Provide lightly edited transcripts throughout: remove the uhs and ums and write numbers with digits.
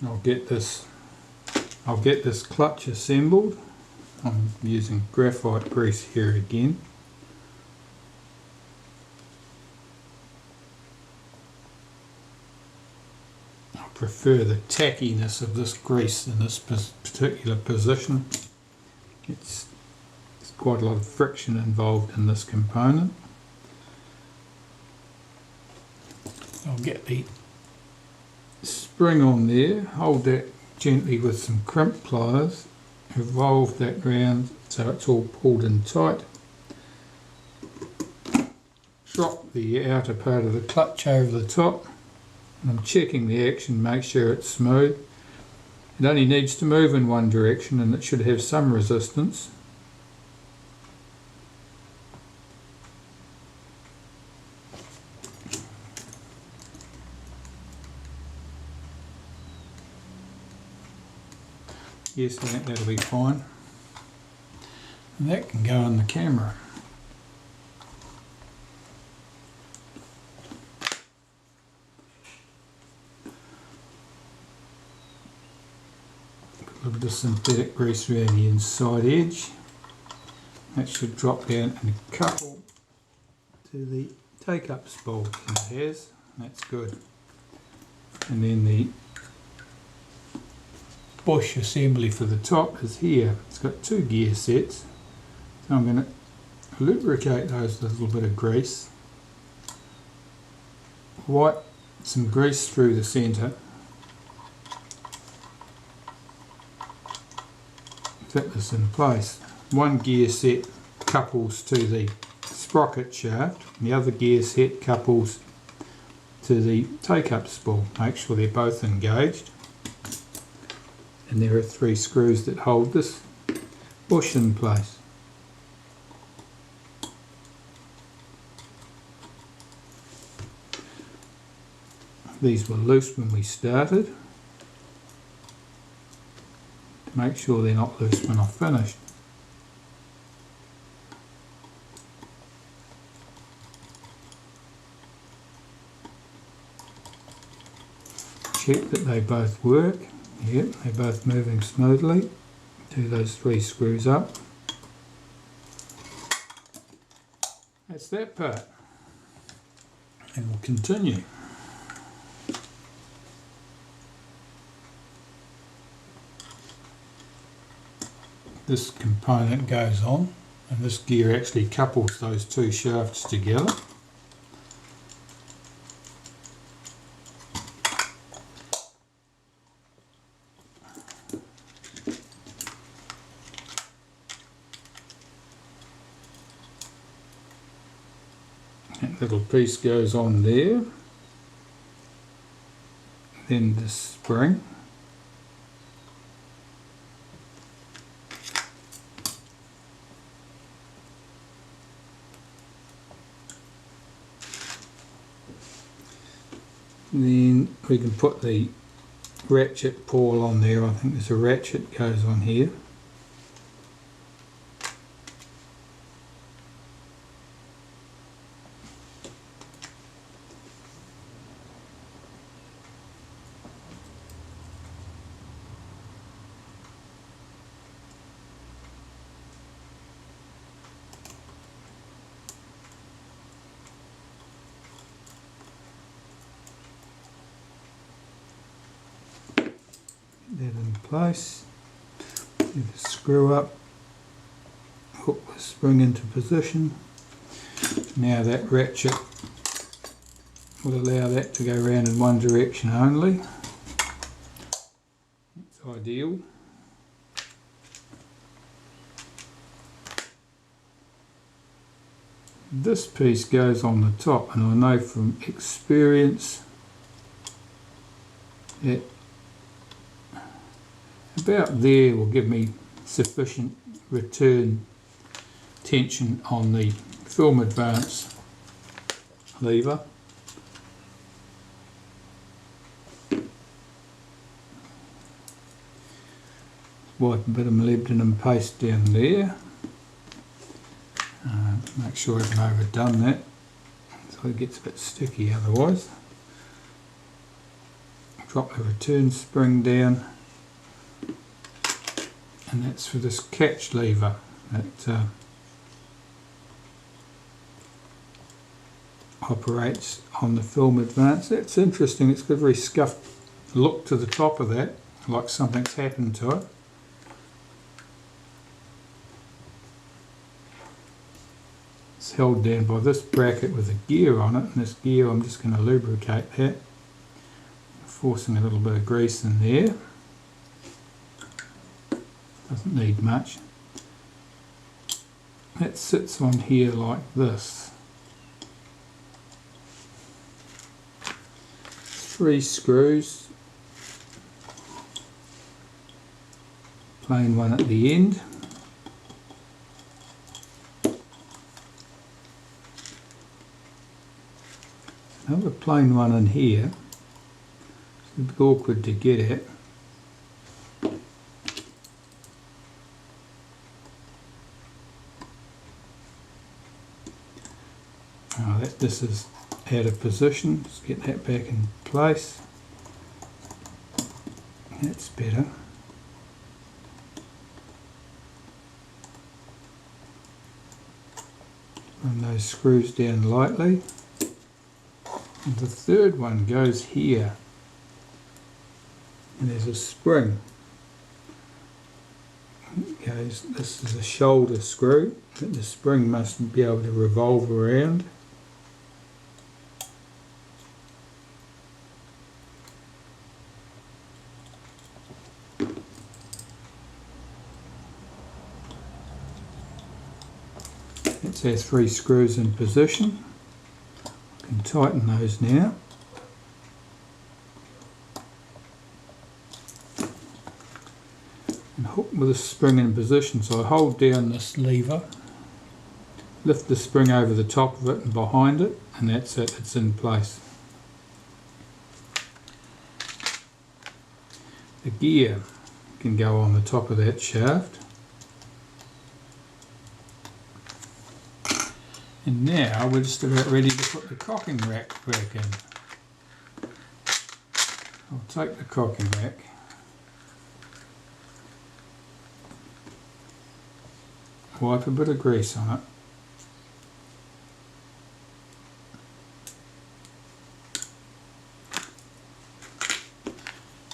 I'll get this clutch assembled. I'm using graphite grease here again. I prefer the tackiness of this grease in this particular position. There's quite a lot of friction involved in this component. I'll get the spring on there, hold that gently with some crimp pliers, revolve that round so it's all pulled in tight. Drop the outer part of the clutch over the top. I'm checking the action, make sure it's smooth. It only needs to move in one direction and it should have some resistance. Yes, I think that'll be fine. And that can go in the camera. Put a little bit of synthetic grease around the inside edge. That should drop down and couple to the take-up spool. And it has. That's good. And then the bush assembly for the top is here. It's got 2 gear sets, so I'm going to lubricate those with a little bit of grease, wipe some grease through the centre, fit this in place. One gear set couples to the sprocket shaft, and the other gear set couples to the take-up spool. Make sure they're both engaged. And there are 3 screws that hold this bush in place. These were loose when we started. To make sure they're not loose when I've finished. Check that they both work. Yep, they're both moving smoothly. Do those 3 screws up. That's that part. And we'll continue. This component goes on, and this gear actually couples those 2 shafts together. That little piece goes on there, then the spring, then we can put the ratchet pawl on there. I think there's a ratchet goes on here. That in place, give a screw up, hook the spring into position. Now that ratchet will allow that to go around in one direction only. It's ideal. This piece goes on the top, and I know from experience that about there will give me sufficient return tension on the film advance lever. Wipe a bit of molybdenum paste down there. Make sure I haven't overdone that, so it gets a bit sticky otherwise. drop the return spring down, and that's for this catch lever that operates on the film advance. That's interesting, it's got a very scuffed look to the top of that, like something's happened to it. It's held down by this bracket with a gear on it, and this gear, I'm just going to lubricate that, forcing a little bit of grease in there. Doesn't need much. That sits on here like this. 3 screws, plain one at the end. Another plain one in here. It's a bit awkward to get at. This is out of position. Let's get that back in place. That's better. Run those screws down lightly. And the third one goes here. And there's a spring. This is a shoulder screw that the spring must be able to revolve around. That's our 3 screws in position. I can tighten those now. And hook with the spring in position, so I hold down this lever, lift the spring over the top of it and behind it, and that's it, it's in place. The gear can go on the top of that shaft. And now we're just about ready to put the cocking rack back in. I'll take the cocking rack, wipe a bit of grease on it.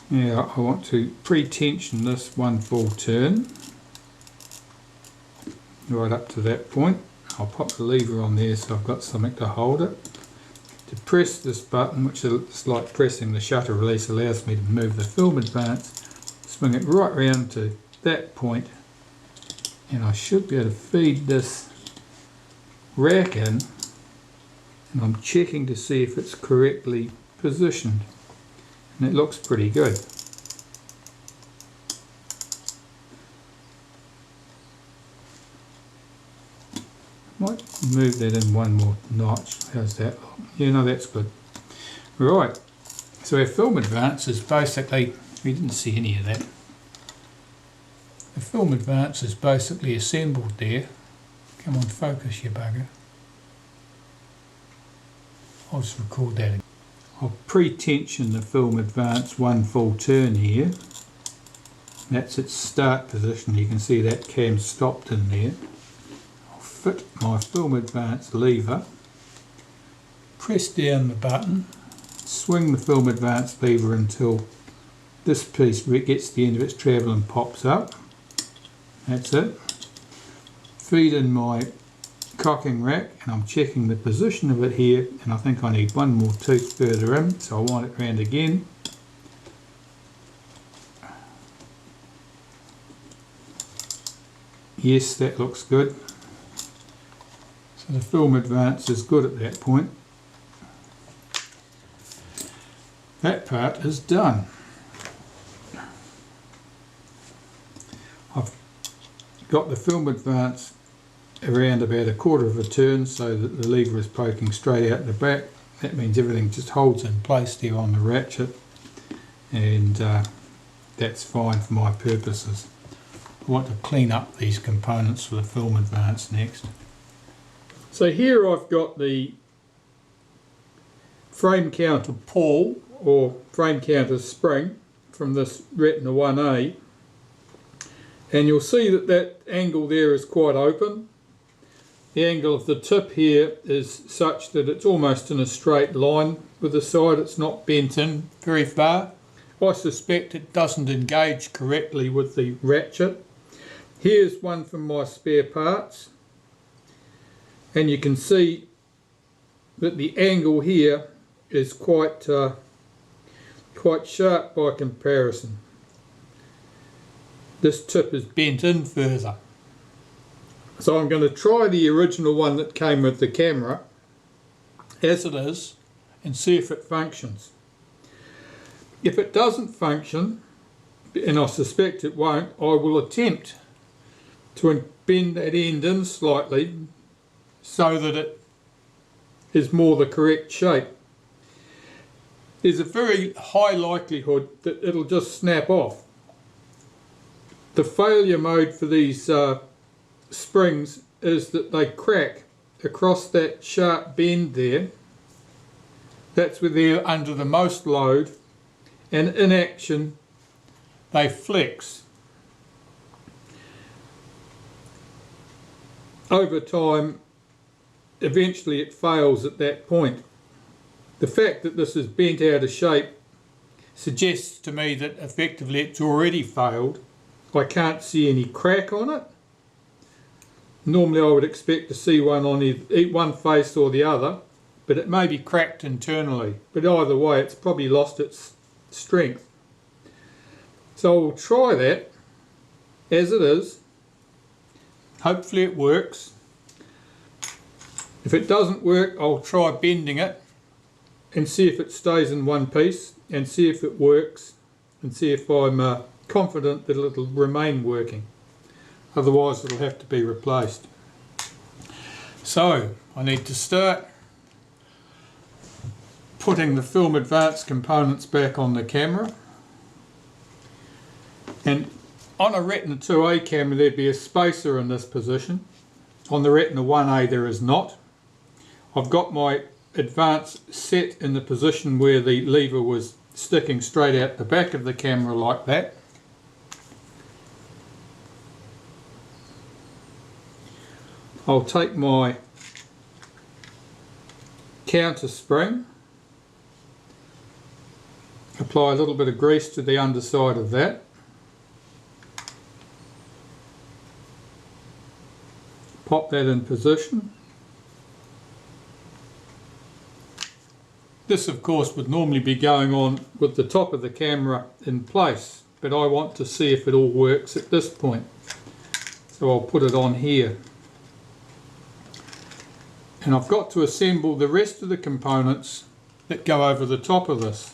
Now I want to pre-tension this one full turn, right up to that point. I'll pop the lever on there so I've got something to hold it. To press this button, which is like pressing the shutter release, allows me to move the film advance, swing it right round to that point, and I should be able to feed this rack in, and I'm checking to see if it's correctly positioned, and it looks pretty good. Might move that in one more notch. How's that? Yeah, no, that's good. Right, so our film advance is basically, we didn't see any of that. The film advance is basically assembled there. Come on, focus, you bugger. I'll just record that again. I'll pre-tension the film advance one full turn here. That's its start position. You can see that cam stopped in there. Fit my film advance lever, press down the button, swing the film advance lever until this piece gets to the end of its travel and pops up. That's it. Feed in my cocking rack, and I'm checking the position of it here, and I think I need one more tooth further in, so I wind it round again. Yes, that looks good. So the film advance is good at that point. That part is done. I've got the film advance around about 1/4 of a turn so that the lever is poking straight out the back. That means everything just holds in place there on the ratchet, and that's fine for my purposes. I want to clean up these components for the film advance next. So here I've got the frame counter pawl or frame counter spring from this Retina 1A, and you'll see that that angle there is quite open. The angle of the tip here is such that it's almost in a straight line with the side, it's not bent in very far. I suspect it doesn't engage correctly with the ratchet. Here's one from my spare parts, and you can see that the angle here is quite sharp by comparison. This tip is bent in further. So I'm going to try the original one that came with the camera as it is and see if it functions. If it doesn't function, and I suspect it won't, I will attempt to bend that end in slightly so that it is more the correct shape. There's a very high likelihood that it'll just snap off. The failure mode for these springs is that they crack across that sharp bend there. That's where they're under the most load, and in action they flex. Over time, eventually it fails at that point. The fact that this is bent out of shape suggests to me that effectively it's already failed. I can't see any crack on it. Normally I would expect to see one on either one face or the other, but it may be cracked internally. But either way, it's probably lost its strength. So I'll try that as it is. Hopefully it works. If it doesn't work, I'll try bending it and see if it stays in one piece, and see if it works, and see if I'm confident that it'll remain working. Otherwise it'll have to be replaced. So I need to start putting the film advance components back on the camera. And on a Retina 2A camera there'd be a spacer in this position. On the Retina 1A there is not. I've got my advance set in the position where the lever was sticking straight out the back of the camera like that. I'll take my counter spring, apply a little bit of grease to the underside of that, pop that in position. This of course would normally be going on with the top of the camera in place, but I want to see if it all works at this point. So I'll put it on here. And I've got to assemble the rest of the components that go over the top of this.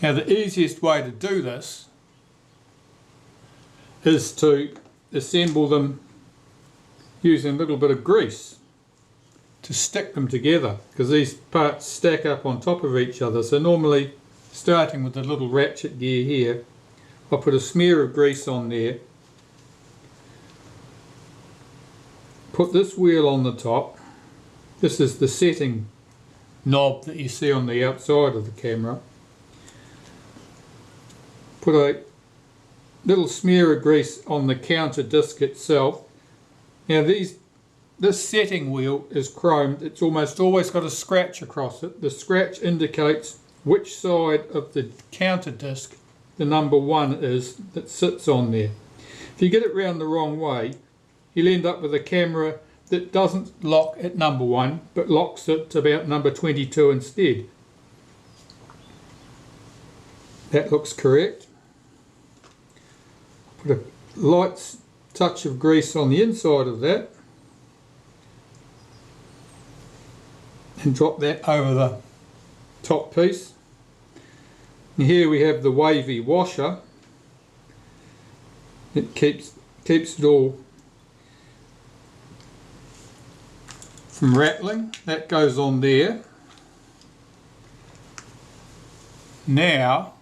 Now the easiest way to do this is to assemble them using a little bit of grease to stick them together, because these parts stack up on top of each other. So normally, starting with the little ratchet gear here, I'll put a smear of grease on there, put this wheel on the top. This is the setting knob that you see on the outside of the camera. Put a little smear of grease on the counter disc itself. Now this setting wheel is chromed. It's almost always got a scratch across it. The scratch indicates which side of the counter disc the number 1 is that sits on there. If you get it round the wrong way, you'll end up with a camera that doesn't lock at number 1 but locks it to about number 22 instead. That looks correct. Put a light touch of grease on the inside of that and drop that over the top piece. And here we have the wavy washer. It keeps it all from rattling. That goes on there. Now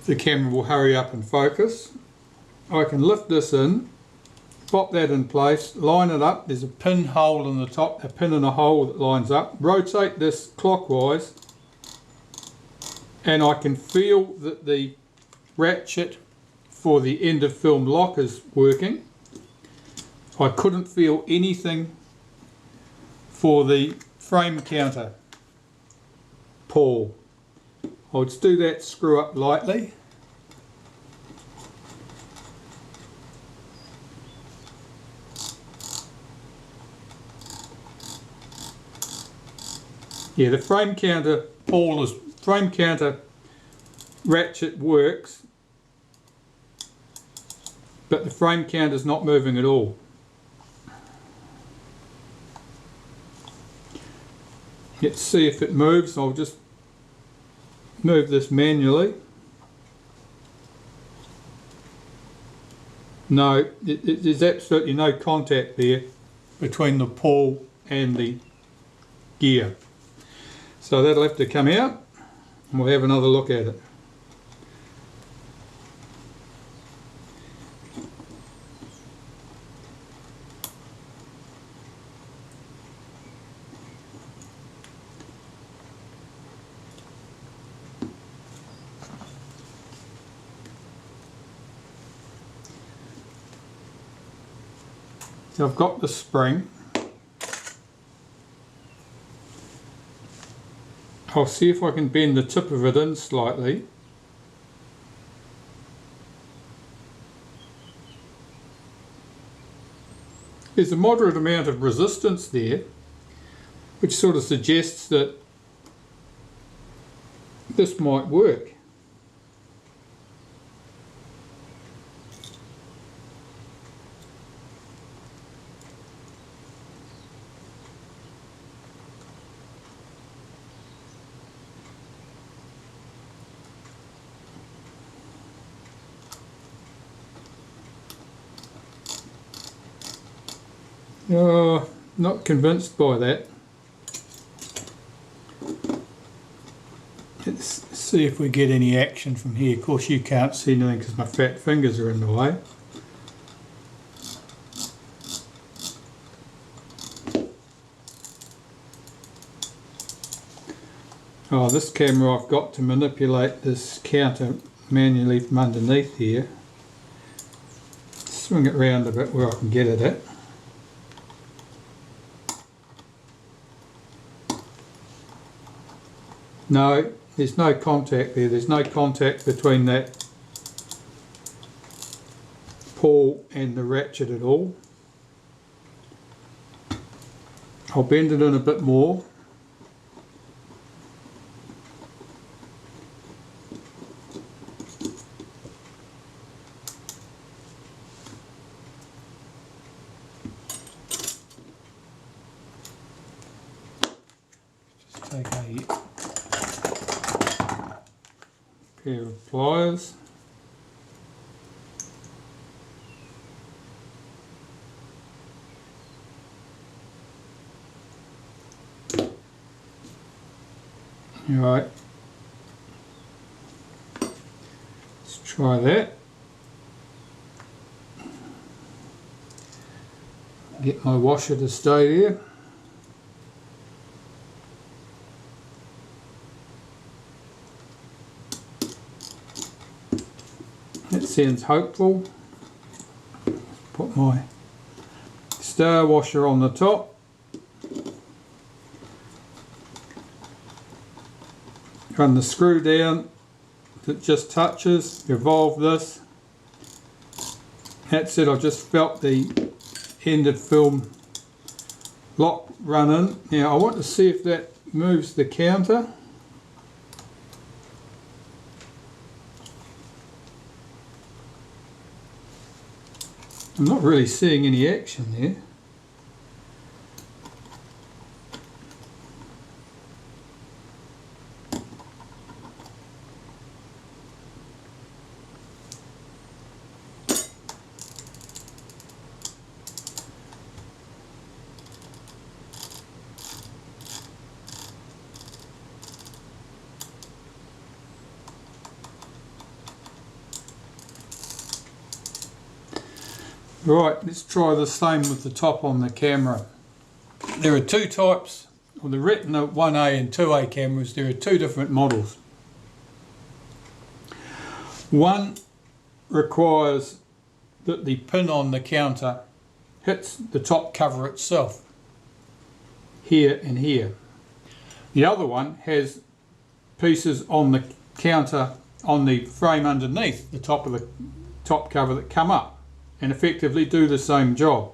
the camera will hurry up and focus. I can lift this in pop that in place, line it up. There's a pin hole in the top, a pin and a hole that lines up. Rotate this clockwise, and I can feel that the ratchet for the end of film lock is working. I couldn't feel anything for the frame counter pull. I'll just do that screw up lightly. Yeah, the frame counter ratchet works, but the frame counter is not moving at all. Let's see if it moves. I'll just move this manually. No, there's absolutely no contact there between the pull and the gear. So that'll have to come out, and we'll have another look at it. So I've got the spring. I'll see if I can bend the tip of it in slightly. There's a moderate amount of resistance there, which sort of suggests that this might work. Not convinced by that. Let's see if we get any action from here. Of course you can't see anything because my fat fingers are in the way. Oh, this camera I've got to manipulate this counter manually from underneath here. Swing it round a bit where I can get at it. No, there's no contact there. There's no contact between that pull and the ratchet at all. I'll bend it in a bit more. Just take a pair of pliers. Alright, let's try that. Get my washer to stay there. That sounds hopeful. Put my star washer on the top. Run the screw down. If it just touches, revolve this. That's it. I've just felt the end of film lock run in. Now I want to see if that moves the counter. I'm not really seeing any action there. Right, let's try the same with the top on the camera. There are two types, of the Retina 1A and 2A cameras. There are two different models. One requires that the pin on the counter hits the top cover itself, here and here. The other one has pieces on the counter, on the frame underneath the top of the top cover, that come up and effectively do the same job.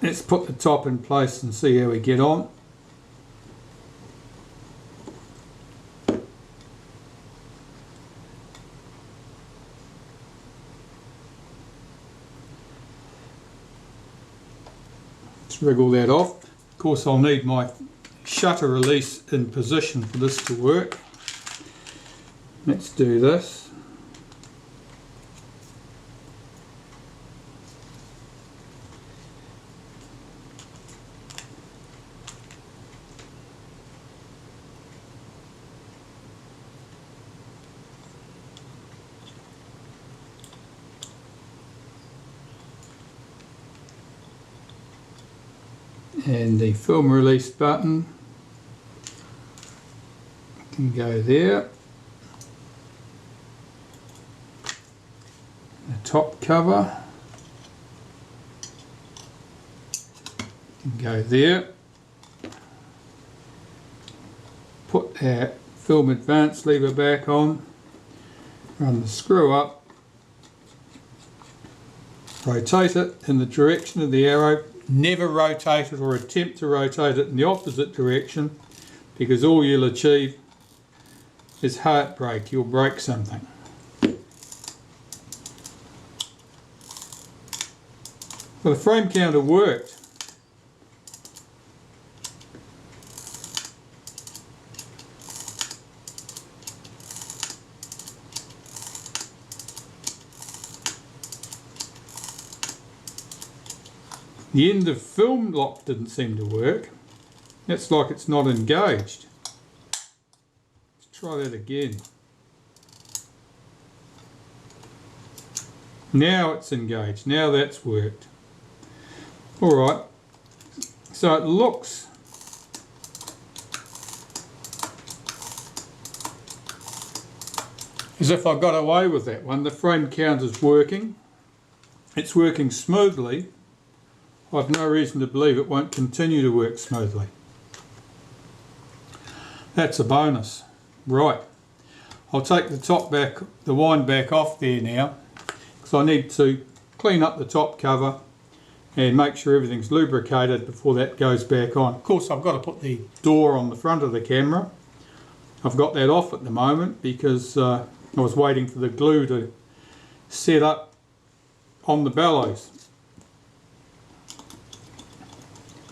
Let's put the top in place and see how we get on. Let's wriggle that off. Of course, I'll need my shutter release in position for this to work. Let's do this. And the film release button can go there. The top cover can go there. Put our film advance lever back on, run the screw up, rotate it in the direction of the arrow. Never rotate it or attempt to rotate it in the opposite direction, because all you'll achieve is heartbreak. You'll break something. Well, the frame counter worked. The end of film lock didn't seem to work. That's like it's not engaged. Let's try that again. Now it's engaged. Now that's worked. Alright. So it looks as if I got away with that one. The frame counter's working. It's working smoothly. I've no reason to believe it won't continue to work smoothly. That's a bonus. Right, I'll take the top back, the wind back off there now, because I need to clean up the top cover and make sure everything's lubricated before that goes back on. Of course, I've got to put the door on the front of the camera. I've got that off at the moment because I was waiting for the glue to set up on the bellows.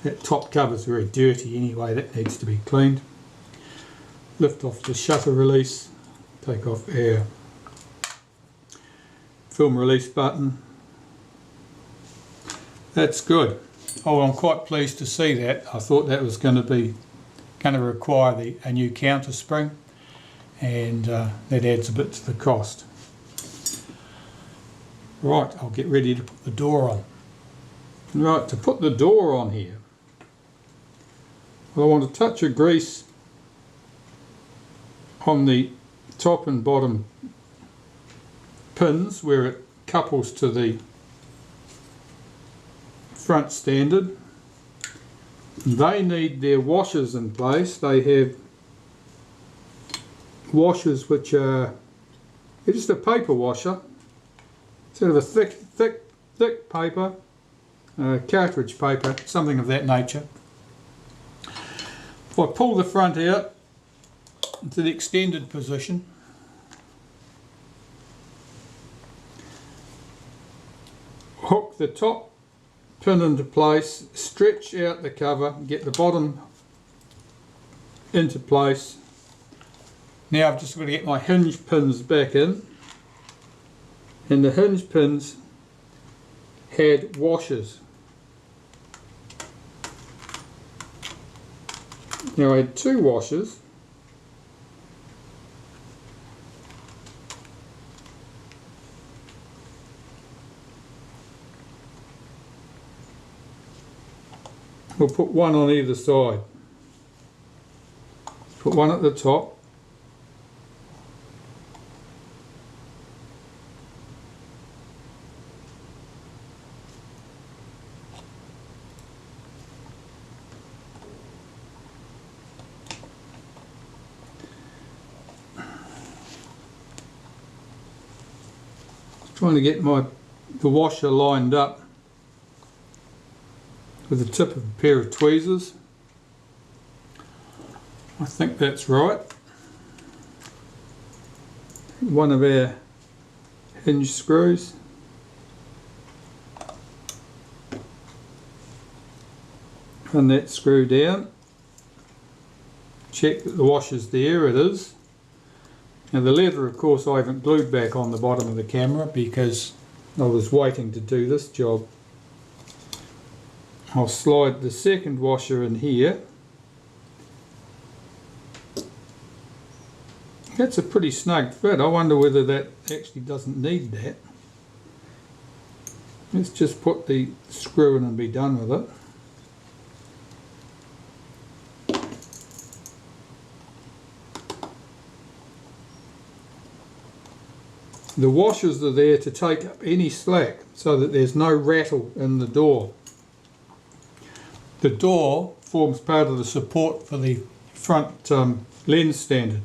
That top cover's very dirty anyway, that needs to be cleaned. Lift off the shutter release, take off our film release button. That's good. Oh, I'm quite pleased to see that. I thought that was going to require a new counter spring, and that adds a bit to the cost. Right, I'll get ready to put the door on. Right, to put the door on here, well, I want a touch of grease on the top and bottom pins where it couples to the front standard. They need their washers in place. They have washers which are just a paper washer, sort of a thick paper, cartridge paper, something of that nature. If I pull the front out into the extended position, hook the top pin into place, stretch out the cover, get the bottom into place. Now I've just got to get my hinge pins back in, and the hinge pins had washers. Now I had two washers, We'll put one on either side. Put one at the top. Trying to get the washer lined up with the tip of a pair of tweezers. I think that's right. One of our hinge screws. Run that screw down. Check that the washer's there, it is. Now the leather, of course, I haven't glued back on the bottom of the camera because I was waiting to do this job. I'll slide the second washer in here. That's a pretty snug fit. I wonder whether that actually doesn't need that. Let's just put the screw in and be done with it. The washers are there to take up any slack so that there's no rattle in the door. The door forms part of the support for the front lens standard.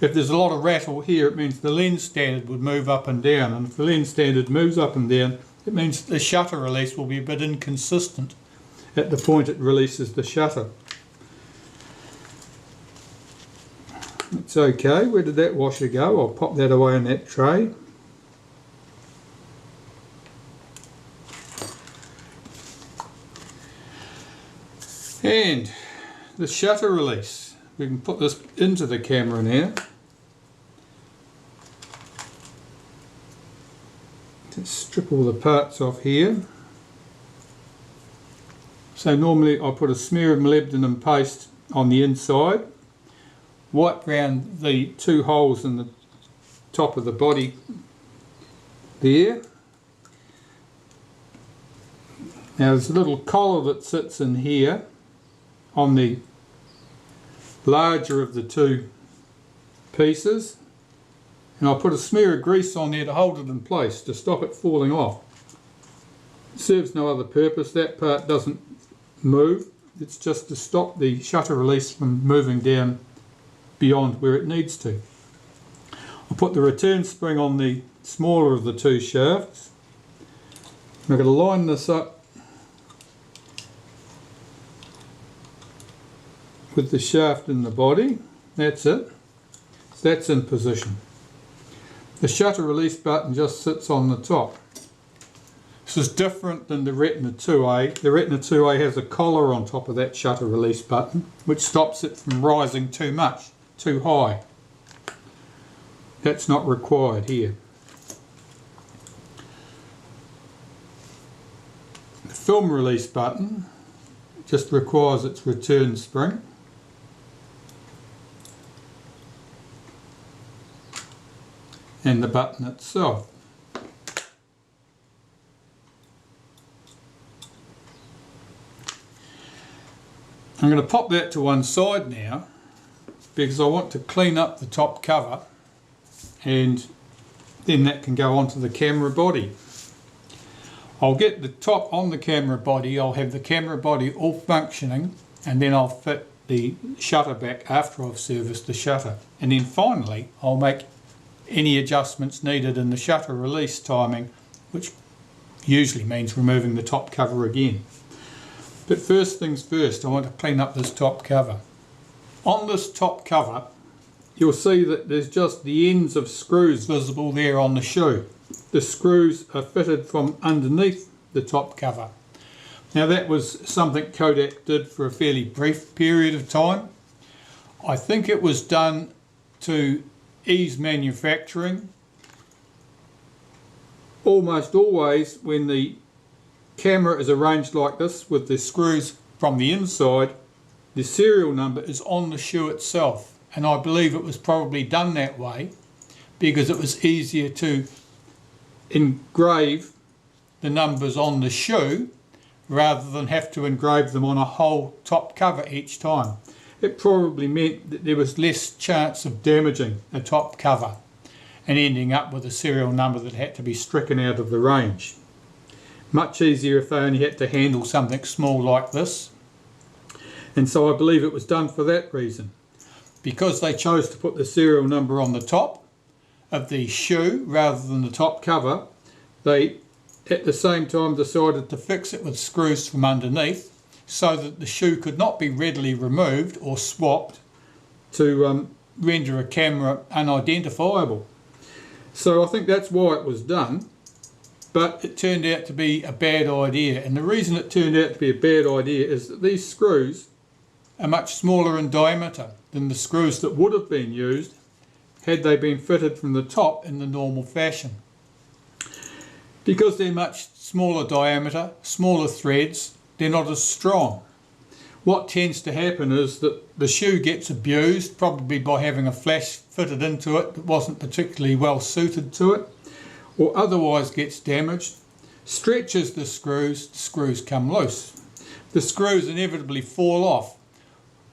If there's a lot of rattle here, it means the lens standard would move up and down, and if the lens standard moves up and down, it means the shutter release will be a bit inconsistent at the point it releases the shutter. It's okay. Where did that washer go? I'll pop that away in that tray. And the shutter release. We can put this into the camera now. Let's strip all the parts off here. So normally I put a smear of molybdenum paste on the inside, wipe round the two holes in the top of the body there. Now there's a little collar that sits in here on the larger of the two pieces, and I'll put a smear of grease on there to hold it in place to stop it falling off. It serves no other purpose. That part doesn't move. It's just to stop the shutter release from moving down beyond where it needs to. I'll put the return spring on the smaller of the two shafts. I'm going to line this up with the shaft in the body. That's it. That's in position. The shutter release button just sits on the top. This is different than the Retina Ia. The Retina Ia has a collar on top of that shutter release button, which stops it from rising too much, too high. That's not required here. The film release button just requires its return spring. And the button itself. I'm going to pop that to one side now because I want to clean up the top cover, and then that can go onto the camera body. I'll get the top on the camera body, I'll have the camera body all functioning, and then I'll fit the shutter back after I've serviced the shutter. And then finally I'll make any adjustments needed in the shutter release timing, which usually means removing the top cover again. But first things first, I want to clean up this top cover. On this top cover, you'll see that there's just the ends of screws visible there on the shoe. The screws are fitted from underneath the top cover. Now that was something Kodak did for a fairly brief period of time. I think it was done to ease manufacturing. Almost always when the camera is arranged like this with the screws from the inside, the serial number is on the shoe itself, and I believe it was probably done that way because it was easier to engrave the numbers on the shoe rather than have to engrave them on a whole top cover each time. It probably meant that there was less chance of damaging a top cover and ending up with a serial number that had to be stricken out of the range. Much easier if they only had to handle something small like this. And so I believe it was done for that reason. Because they chose to put the serial number on the top of the shoe rather than the top cover, they at the same time decided to fix it with screws from underneath so that the shoe could not be readily removed or swapped to render a camera unidentifiable. So I think that's why it was done, but it turned out to be a bad idea. And the reason it turned out to be a bad idea is that these screws are much smaller in diameter than the screws that would have been used had they been fitted from the top in the normal fashion. Because they're much smaller diameter, smaller threads, they're not as strong. What tends to happen is that the shoe gets abused, probably by having a flash fitted into it that wasn't particularly well suited to it, or otherwise gets damaged, stretches the screws come loose. The screws inevitably fall off.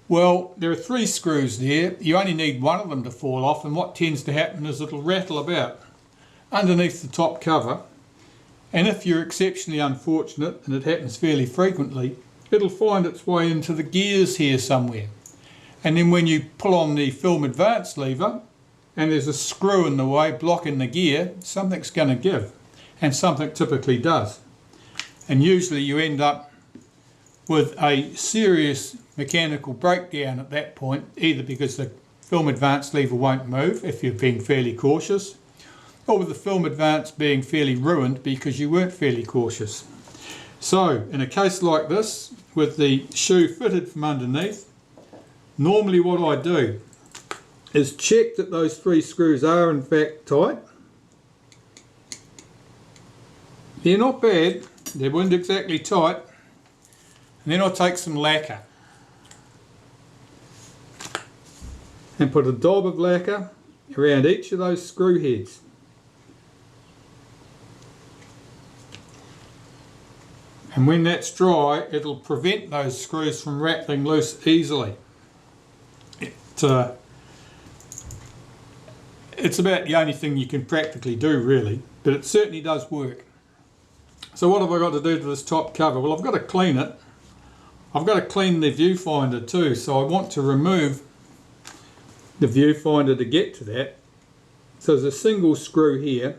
Well, there are 3 screws there, you only need one of them to fall off, and what tends to happen is it'll rattle about underneath the top cover, and if you're exceptionally unfortunate, and it happens fairly frequently, it'll find its way into the gears here somewhere. And then when you pull on the film advance lever and there's a screw in the way blocking the gear, something's going to give, and something typically does. And usually you end up with a serious mechanical breakdown at that point, either because the film advance lever won't move if you're being fairly cautious, or with the film advance being fairly ruined because you weren't fairly cautious. So in a case like this, with the shoe fitted from underneath, normally what I do is check that those 3 screws are in fact tight. They're not bad, they weren't exactly tight. And then I'll take some lacquer and put a daub of lacquer around each of those screw heads. And when that's dry, it'll prevent those screws from rattling loose easily. It's about the only thing you can practically do really, but it certainly does work. So what have I got to do to this top cover? Well, I've got to clean it. I've got to clean the viewfinder too, so I want to remove the viewfinder to get to that. So there's a single screw here.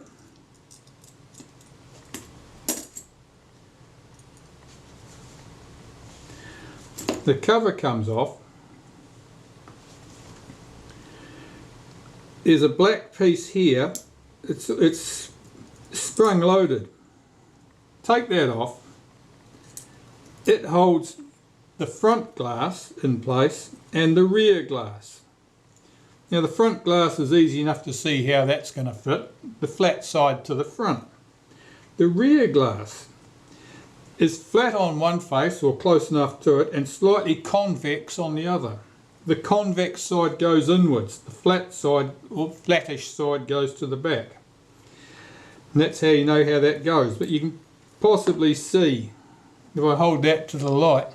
The cover comes off. There's a black piece here. It's sprung loaded. Take that off. It holds the front glass in place and the rear glass. Now the front glass is easy enough to see how that's going to fit, the flat side to the front. The rear glass is flat on one face or close enough to it and slightly convex on the other. The convex side goes inwards, the flat side or flattish side goes to the back. And that's how you know how that goes, but you can possibly see, if I hold that to the light,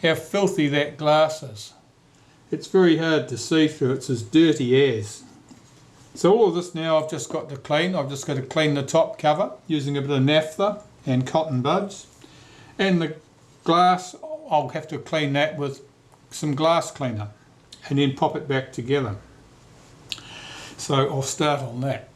how filthy that glass is. It's very hard to see through, it's as dirty as. So all of this now I've just got to clean. I've just got to clean the top cover using a bit of naphtha and cotton buds. And the glass, I'll have to clean that with some glass cleaner and then pop it back together. So I'll start on that.